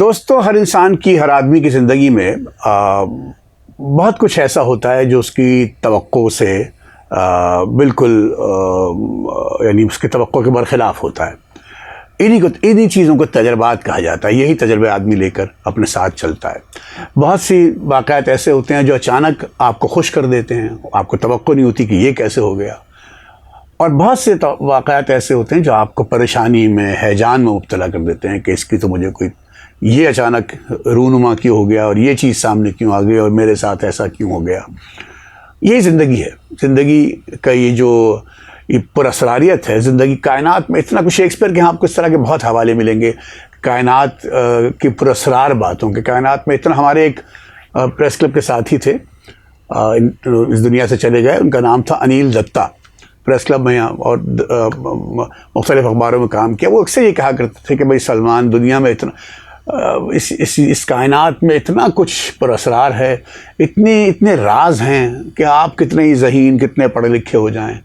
دوستو، ہر انسان کی، ہر آدمی کی زندگی میں بہت کچھ ایسا ہوتا ہے جو اس کی توقع سے بالکل یعنی اس کی توقع کے برخلاف ہوتا ہے۔ انہی چیزوں کو تجربات کہا جاتا ہے۔ یہی تجربے آدمی لے کر اپنے ساتھ چلتا ہے۔ بہت سی واقعات ایسے ہوتے ہیں جو اچانک آپ کو خوش کر دیتے ہیں، آپ کو توقع نہیں ہوتی کہ یہ کیسے ہو گیا، اور بہت سے واقعات ایسے ہوتے ہیں جو آپ کو پریشانی میں، ہیجان میں مبتلا کر دیتے ہیں کہ اس کی تو مجھے کوئی، یہ اچانک رونما کیوں ہو گیا، اور یہ چیز سامنے کیوں آ گئی، اور میرے ساتھ ایسا کیوں ہو گیا۔ یہی زندگی ہے۔ زندگی کا یہ جو پراسراریت ہے، زندگی کائنات میں اتنا کچھ، شیکسپیئر کے ہاں آپ کو اس طرح کے بہت حوالے ملیں گے کائنات کی پراسرار باتوں کے۔ کائنات میں اتنا، ہمارے ایک پریس کلب کے ساتھی تھے، اس دنیا سے چلے گئے، ان کا نام تھا انیل دتا۔ پریس کلب میں اور مختلف اخباروں میں کام کیا۔ وہ اکثر یہ کہا کرتے تھے کہ بھائی سلمان، دنیا میں اتنا، اس کائنات میں اتنا کچھ پراسرار ہے، اتنے راز ہیں کہ آپ کتنے ہی ذہین، کتنے پڑھے لکھے ہو جائیں،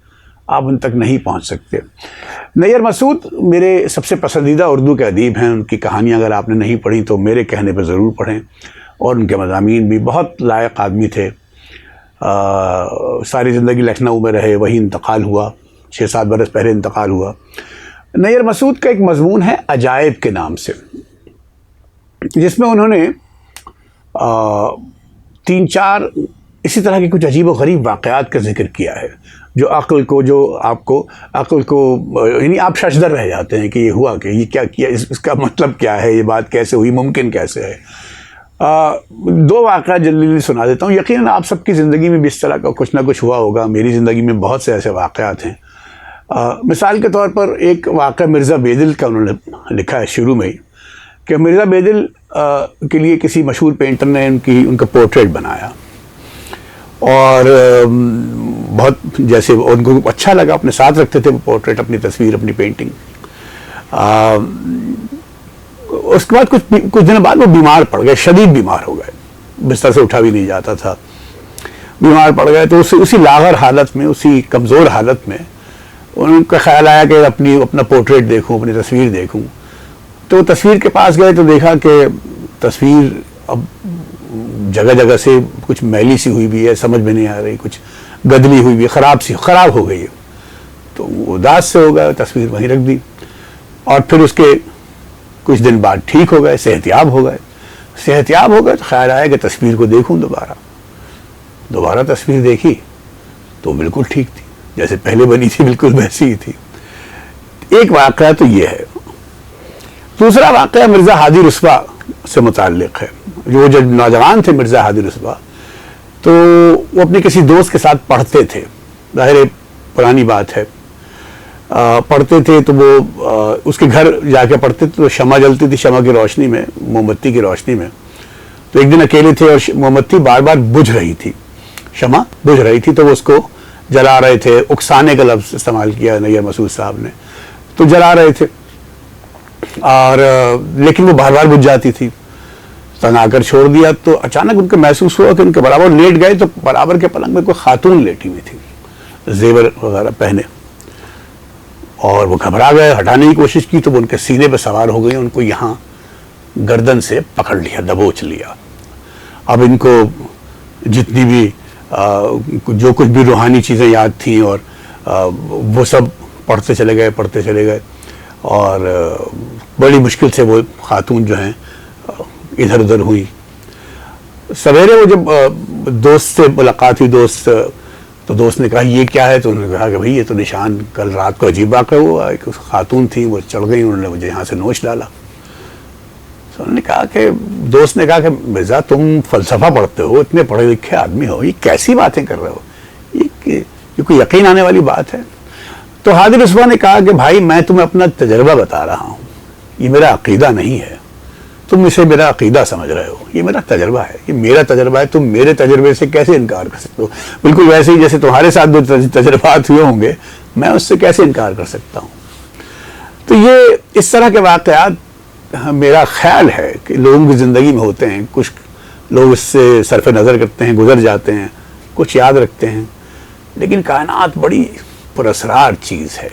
آپ ان تک نہیں پہنچ سکتے۔ نیّر مسعود میرے سب سے پسندیدہ اردو کے ادیب ہیں۔ ان کی کہانیاں اگر آپ نے نہیں پڑھی تو میرے کہنے پہ ضرور پڑھیں، اور ان کے مضامین بھی بہت لائق آدمی تھے۔ ساری زندگی لکھنؤ میں رہے، وہی انتقال ہوا، 6-7 برس پہلے انتقال ہوا۔ نیّر مسعود کا ایک مضمون ہے عجائب کے نام سے، جس میں انہوں نے 3-4 اسی طرح کے کچھ عجیب و غریب واقعات کا ذکر کیا ہے، جو عقل کو، یعنی آپ ششدر رہ جاتے ہیں کہ یہ ہوا، کہ یہ کیا کیا، اس کا مطلب کیا ہے، یہ بات کیسے ہوئی، ممکن کیسے ہے۔ 2 واقعات جلدی سنا دیتا ہوں۔ یقیناً آپ سب کی زندگی میں بھی اس طرح کا کچھ نہ کچھ ہوا ہوگا۔ میری زندگی میں بہت سے ایسے واقعات ہیں۔ مثال کے طور پر ایک واقعہ مرزا بیدل کا انہوں نے لکھا ہے شروع میں ہی، کہ مرزا بیدل کے لیے کسی مشہور پینٹر نے ان کا پورٹریٹ بنایا، اور بہت جیسے ان کو اچھا لگا، اپنے ساتھ رکھتے تھے وہ پورٹریٹ، اپنی تصویر، اپنی پینٹنگ۔ اس کے بعد کچھ دن بعد وہ بیمار پڑ گئے، شدید بیمار ہو گئے، بستر سے اٹھا بھی نہیں جاتا تھا، بیمار پڑ گئے۔ تو اسی لاغر حالت میں، اسی کمزور حالت میں ان کا خیال آیا کہ اپنا پورٹریٹ دیکھوں، اپنی تصویر دیکھوں۔ تو تصویر کے پاس گئے تو دیکھا کہ تصویر اب جگہ جگہ سے کچھ میلی سی ہوئی بھی ہے، سمجھ میں نہیں آ رہی، کچھ گدلی ہوئی بھی ہے، خراب ہو گئی ہے۔ تو وہ اداس سے ہو گیا، تصویر وہیں رکھ دی، اور پھر اس کے کچھ دن بعد ٹھیک ہو گئے، صحتیاب ہو گئے تو خیال آیا کہ تصویر کو دیکھوں دوبارہ تصویر دیکھی تو بالکل ٹھیک تھی، جیسے پہلے بنی تھی بالکل ویسی ہی تھی۔ ایک واقعہ تو یہ ہے۔ دوسرا واقعہ مرزا ہادی رسوا سے متعلق ہے۔ جو جب نوجوان تھے مرزا ہادی رسوا، تو وہ اپنے کسی دوست کے ساتھ پڑھتے تھے، ظاہر پرانی بات ہے، پڑھتے تھے تو وہ اس کے گھر جا کے پڑھتے تھے، تو شمع جلتی تھی، شمع کی روشنی میں، موم بتی کی روشنی میں۔ تو ایک دن اکیلے تھے اور موم بتی بار بار بجھ رہی تھی، شمع بجھ رہی تھی، تو وہ اس کو جلا رہے تھے۔ اکسانے کا لفظ استعمال کیا نیّر مسعود صاحب نے، تو جلا رہے تھے، اور لیکن وہ بار بار بجھ جاتی تھی۔ تنہا کر چھوڑ دیا تو اچانک ان کو محسوس ہوا کہ ان کے برابر لیٹ گئے، تو برابر کے پلنگ میں کوئی خاتون لیٹی ہوئی تھی، زیور وغیرہ پہنے، اور وہ گھبرا گئے، ہٹانے کی کوشش کی تو وہ ان کے سینے پہ سوار ہو گئی، ان کو یہاں گردن سے پکڑ لیا، دبوچ لیا۔ اب ان کو جتنی بھی جو کچھ بھی روحانی چیزیں یاد تھیں، اور وہ سب پڑھتے چلے گئے، اور بڑی مشکل سے وہ خاتون جو ہیں ادھر ادھر ہوئی۔ سویرے وہ جب دوست سے ملاقات ہوئی، تو دوست نے کہا یہ کیا ہے؟ تو انہوں نے کہا کہ بھائی یہ تو نشان کل رات کو عجیب واقعہ ہوا، ایک خاتون تھی، وہ چڑھ گئی، انہوں نے مجھے یہاں سے نوچ ڈالا۔ تو انہوں نے کہا کہ دوست نے کہا کہ مرزا تم فلسفہ پڑھتے ہو، اتنے پڑھے لکھے آدمی ہو، یہ کیسی باتیں کر رہے ہو، یہ کوئی یقین آنے والی بات ہے؟ تو ہادی رسوا نے کہا کہ بھائی میں تمہیں اپنا تجربہ بتا رہا ہوں، یہ میرا عقیدہ نہیں ہے، تم اسے میرا عقیدہ سمجھ رہے ہو، یہ میرا تجربہ ہے، یہ میرا تجربہ ہے، تم میرے تجربے سے کیسے انکار کر سکتے ہو؟ بالکل ویسے ہی جیسے تمہارے ساتھ جو تجربات ہوئے ہوں گے، میں اس سے کیسے انکار کر سکتا ہوں؟ تو یہ اس طرح کے واقعات میرا خیال ہے کہ لوگوں کی زندگی میں ہوتے ہیں۔ کچھ لوگ اس سے صرف نظر کرتے ہیں، گزر جاتے ہیں، کچھ یاد رکھتے ہیں، لیکن کائنات بڑی پراسرار چیز ہے۔